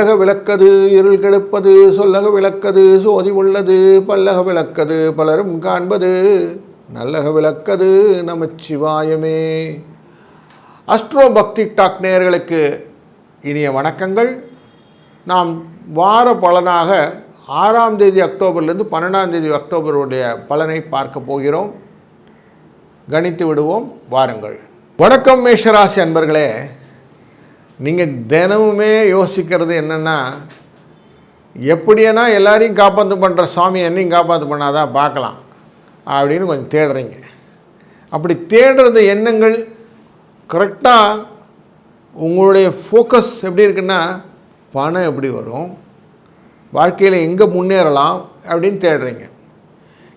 மெல்லக விளக்கது இருள் கெடுப்பது சொல்லக விளக்கது சோதி உள்ளது பல்லக விளக்கது பலரும் காண்பது நல்லக விளக்கது நமச்சிவாயமே. அஸ்ட்ரோ பக்தி டாக் நேயர்களுக்கு இனிய வணக்கங்கள். நாம் வார பலனாக 6ஆம் தேதி அக்டோபர்லேருந்து 12ஆம் தேதி அக்டோபருடைய பலனை பார்க்க போகிறோம். கணித்து விடுவோம் வாருங்கள். வணக்கம் மேஷராசி அன்பர்களே. நீங்கள் தினமுமே யோசிக்கிறது என்னென்னா, எப்படியேனா எல்லாரையும் காப்பாற்று பண்ணுற சுவாமி என்னையும் காப்பாற்று பண்ணாதான் பார்க்கலாம் அப்படின்னு கொஞ்சம் தேடுறீங்க. அப்படி தேடுறது எண்ணங்கள் கரெக்டாக உங்களுடைய ஃபோக்கஸ் எப்படி இருக்குன்னா, பணம் எப்படி வரும், வாழ்க்கையில் எங்கே முன்னேறலாம் அப்படின்னு தேடுறீங்க.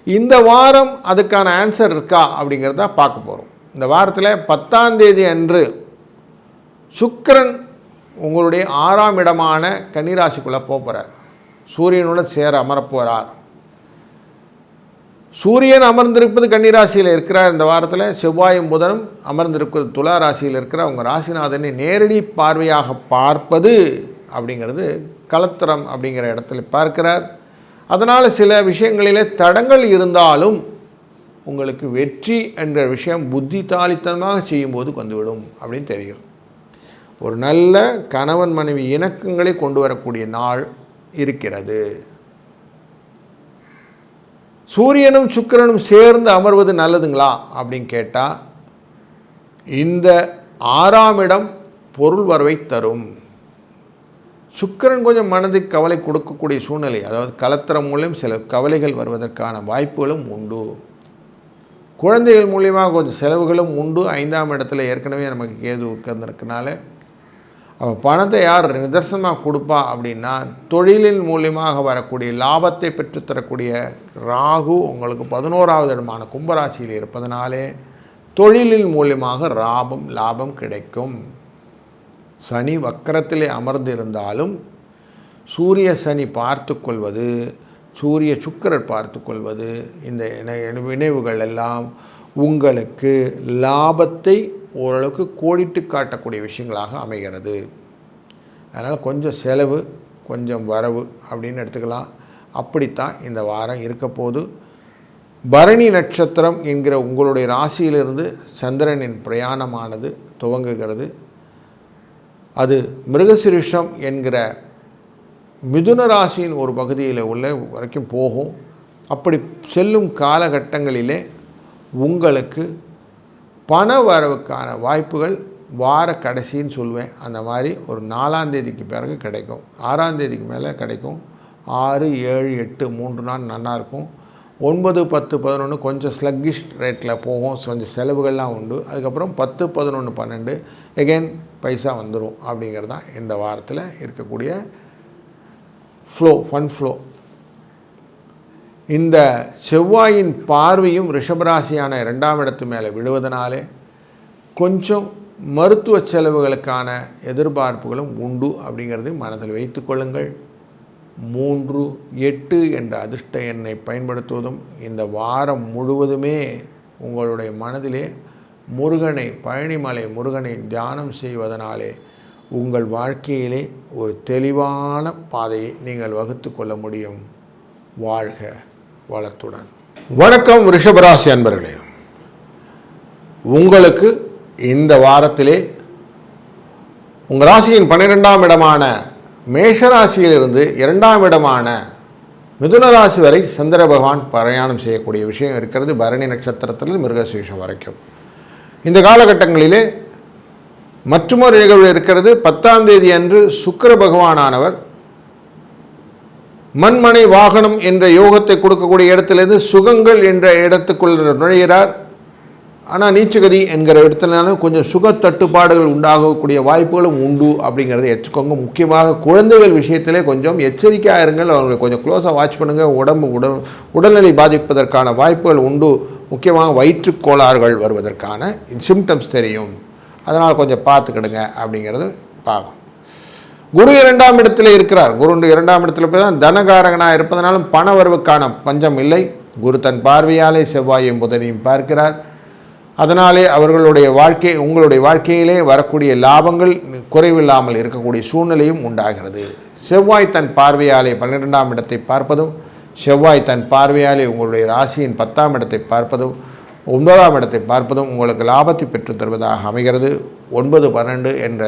இந்த வாரம் அதுக்கான ஆன்சர் இருக்கா அப்படிங்கிறத பார்க்க போகிறோம். இந்த வாரத்தில் 10ஆம் தேதி அன்று சுக்கிரன் உங்களுடைய 6ஆம் இடமான கன்னிராசிக்குள்ளே போகிறார். சூரியனுடன் சேர அமரப்போகிறார். சூரியன் அமர்ந்திருப்பது கன்னிராசியில் இருக்கிறார். இந்த வாரத்தில் செவ்வாயும் புதனும் அமர்ந்திருப்பது துலா ராசியில் இருக்கிற உங்கள் ராசிநாதனை நேரடி பார்வையாக பார்ப்பது அப்படிங்கிறது கலத்திரம் அப்படிங்கிற இடத்துல பார்க்கிறார். அதனால் சில விஷயங்களிலே தடங்கள் இருந்தாலும் உங்களுக்கு வெற்றி என்ற விஷயம் புத்திசாலித்தனமாக செய்யும்போது வந்துவிடும் அப்படின்னு தெரிகிறது. ஒரு நல்ல கணவன் மனைவி இணக்கங்களை கொண்டு வரக்கூடிய நாள் இருக்கிறது. சூரியனும் சுக்கிரனும் சேர்ந்து அமர்வது நல்லதுங்களா அப்படின்னு கேட்டால், இந்த 6ஆம் இடம் பொருள் வரவை தரும். சுக்கிரன் கொஞ்சம் மனதுக்கு கவலை கொடுக்கக்கூடிய சூழ்நிலை, அதாவது கலத்திரம் மூலம் சில கவலைகள் வருவதற்கான வாய்ப்புகளும் உண்டு. குழந்தைகள் மூலியமாக கொஞ்சம் செலவுகளும் உண்டு. 5ஆம் இடத்துல ஏற்கனவே நமக்கு கேது உட்கார்ந்துருக்கனால பணத்தை யார் நிதர்சனமாக கொடுப்பா அப்படின்னா, தொழிலின் மூலியமாக வரக்கூடிய லாபத்தை பெற்றுத்தரக்கூடிய ராகு உங்களுக்கு 11ஆவது இடமான கும்பராசியில் இருப்பதனாலே தொழிலின் மூலியமாக லாபம் கிடைக்கும். சனி வக்கரத்திலே அமர்ந்து இருந்தாலும் சூரிய சனி பார்த்து கொள்வது, சூரிய சுக்கிரர் பார்த்து கொள்வது, இந்த வினைவுகள் எல்லாம் உங்களுக்கு லாபத்தை ஓரளவுக்கு கோடிட்டு காட்டக்கூடிய விஷயங்களாக அமைகிறது. அதனால் கொஞ்சம் செலவு கொஞ்சம் வரவு அப்படின்னு எடுத்துக்கலாம். அப்படித்தான் இந்த வாரம் இருக்க போது. பரணி நட்சத்திரம் என்கிற உங்களுடைய ராசியிலிருந்து சந்திரனின் பிரயாணமானது துவங்குகிறது. அது மிருகசிரிஷம் என்கிற மிதுன ராசியின் ஒரு பகுதியில் உள்ள வரைக்கும் போகும். அப்படி செல்லும் காலகட்டங்களிலே உங்களுக்கு பண வரவுக்கான வாய்ப்புகள் வார கடைசின்னு சொல்லுவேன். அந்த மாதிரி ஒரு 4ஆம் தேதிக்கு பிறகு கிடைக்கும். 6ஆம் தேதிக்கு மேலே கிடைக்கும். 6, 7, 8 3 நாள் நல்லாயிருக்கும். 9, 10, 11 கொஞ்சம் ஸ்லக்கிஷ் ரேட்டில் போகும். கொஞ்சம் செலவுகள்லாம் உண்டு. அதுக்கப்புறம் 10, 11, 12 எகெயின் பைசா வந்துடும். அப்படிங்கிறது தான் இந்த வாரத்தில் இருக்கக்கூடிய ஃபன் ஃப்ளோ. இந்த செவ்வாயின் பார்வையும் ரிஷபராசியான 2ஆம் இடத்து மேலே விழுவதனாலே கொஞ்சம் மருத்துவ செலவுகளுக்கான எதிர்பார்ப்புகளும் உண்டு அப்படிங்கிறது மனதில் வைத்து கொள்ளுங்கள். 3, 8 என்ற அதிர்ஷ்ட எண்ணை பயன்படுத்துவதும் இந்த வாரம் முழுவதுமே உங்களுடைய மனதிலே முருகனை, பழனிமலை முருகனை தியானம் செய்வதனாலே உங்கள் வாழ்க்கையிலே ஒரு தெளிவான பாதையை நீங்கள் வகுத்து கொள்ள முடியும். வாழ்க வளத்துடன். வணக்கம் ரிஷபராசி அன்பர்களே. உங்களுக்கு இந்த வாரத்திலே உங்கள் ராசியின் 12ஆம் இடமான மேஷராசியிலிருந்து 2ஆம் இடமான மிதுன ராசி வரை சந்திர பகவான் பிரயாணம் செய்யக்கூடிய விஷயம் இருக்கிறது. பரணி நட்சத்திரத்தில் மிருகசீஷம் வரைக்கும் இந்த காலகட்டங்களிலே மற்றொரு நிகழ்வு இருக்கிறது. 10ஆம் தேதி அன்று சுக்கிர பகவானானவர் மண்மனை வாகனம் என்ற யோகத்தை கொடுக்கக்கூடிய இடத்திலிருந்து சுகங்கள் என்ற இடத்துக்குள் நுழைகிறார். ஆனால் நீச்சகதி என்கிற இடத்துல கொஞ்சம் சுக தட்டுப்பாடுகள் உண்டாகக்கூடிய வாய்ப்புகளும் உண்டு அப்படிங்கிறத ஏற்றுக்கோங்க. முக்கியமாக குழந்தைகள் விஷயத்திலே கொஞ்சம் எச்சரிக்கையாக இருங்கள். அவங்களை கொஞ்சம் க்ளோஸாக வாட்ச் பண்ணுங்கள். உடல்நிலை பாதிப்பதற்கான வாய்ப்புகள் உண்டு. முக்கியமாக வயிற்றுக்கோளாறுகள் வருவதற்கான சிம்டம்ஸ் தெரியும். அதனால் கொஞ்சம் பார்த்துக்கிடுங்க அப்படிங்கிறது பார்க்கும். குரு 2ஆம் இடத்துல இருக்கிறார். குரு 2ஆம் இடத்துல போய் தான் தனகாரகனாக இருப்பதனாலும் பண வரவுக்கான பஞ்சம் இல்லை. குரு தன் பார்வையாலே செவ்வாயும் புதனையும் பார்க்கிறார். அதனாலே அவர்களுடைய உங்களுடைய வாழ்க்கையிலே வரக்கூடிய லாபங்கள் குறைவில்லாமல் இருக்கக்கூடிய சூழ்நிலையும் உண்டாகிறது. செவ்வாய் தன் பார்வையாலே 12ஆம் இடத்தை பார்ப்பதும், செவ்வாய் தன் பார்வையாலே உங்களுடைய ராசியின் 10ஆம் இடத்தை பார்ப்பதும், 9ஆம் இடத்தை பார்ப்பதும் உங்களுக்கு லாபத்தை பெற்று தருவதாக அமைகிறது. 9, 12 என்ற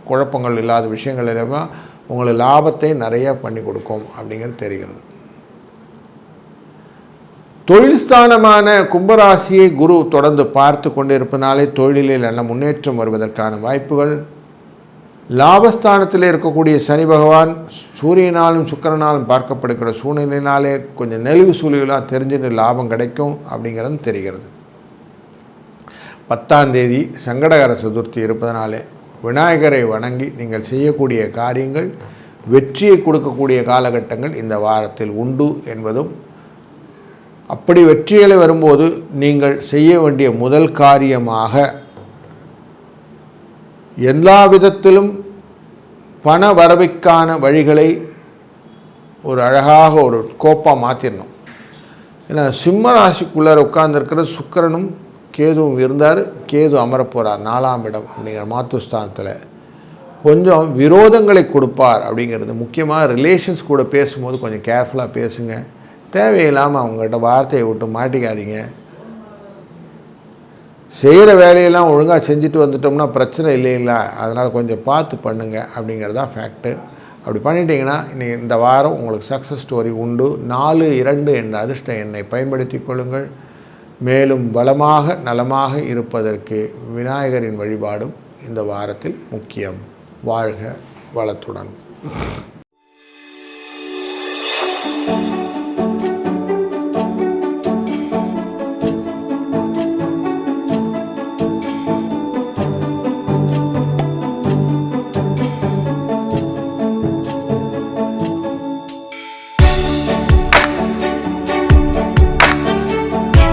குழப்பங்கள் இல்லாத விஷயங்கள் எல்லாம் உங்களுக்கு லாபத்தை நிறைய பண்ணி கொடுக்கும் அப்படிங்கிறது தெரிகிறது. தொழில் ஸ்தானமான கும்பராசியை குரு தொடர்ந்து பார்த்து கொண்டிருப்பதனாலே தொழிலில் நல்ல முன்னேற்றம் வருவதற்கான வாய்ப்புகள். லாபஸ்தானத்தில் இருக்கக்கூடிய சனி பகவான் சூரியனாலும் சுக்கிரனாலும் பார்க்கப்படுகிற சூழ்நிலையினாலே கொஞ்சம் நெளிவு சூழ்நிலாம் தெரிஞ்சுட்டு லாபம் கிடைக்கும் அப்படிங்கிறது தெரிகிறது. 10ஆம் தேதி சங்கடகர சதுர்த்தி இருப்பதனாலே விநாயகரை வணங்கி நீங்கள் செய்யக்கூடிய காரியங்கள் வெற்றியை கொடுக்கக்கூடிய காலகட்டங்கள் இந்த வாரத்தில் உண்டு என்பதும், அப்படி வெற்றிகளை வரும்போது நீங்கள் செய்ய வேண்டிய முதல் காரியமாக எல்லா விதத்திலும் பண வரவைக்கான வழிகளை ஒரு அழகாக ஒரு கோப்பாக மாற்றிடணும். ஏன்னா சிம்ம ராசிக்குள்ளே உட்கார்ந்துருக்கிற சுக்கிரனும் கேதுவும் இருந்தார். கேது அமரப்போகிறார் 4ஆம் இடம் அப்படிங்கிற மாத்துஸ்தானத்தில். கொஞ்சம் விரோதங்களை கொடுப்பார் அப்படிங்கிறது. முக்கியமாக ரிலேஷன்ஸ் கூட பேசும்போது கொஞ்சம் கேர்ஃபுல்லாக பேசுங்க. தேவையில்லாமல் அவங்ககிட்ட வார்த்தையை விட்டு மாட்டிக்காதீங்க. செய்கிற வேலையெல்லாம் ஒழுங்காக செஞ்சுட்டு வந்துட்டோம்னா பிரச்சனை இல்லைங்களா, அதனால் கொஞ்சம் பார்த்து பண்ணுங்கள் அப்படிங்கிறது தான் ஃபேக்ட்டு. அப்படி பண்ணிட்டீங்கன்னா இந்த வாரம் உங்களுக்கு சக்ஸஸ் ஸ்டோரி உண்டு. 4, 2 என்ற அதிர்ஷ்ட எண்ணை பயன்படுத்தி கொள்ளுங்கள். மேலும் பலமாக நலமாக இருப்பதற்கு விநாயகரின் வழிபாடும் இந்த வாரத்தில் முக்கியம். வாழ்க வளத்துடன்.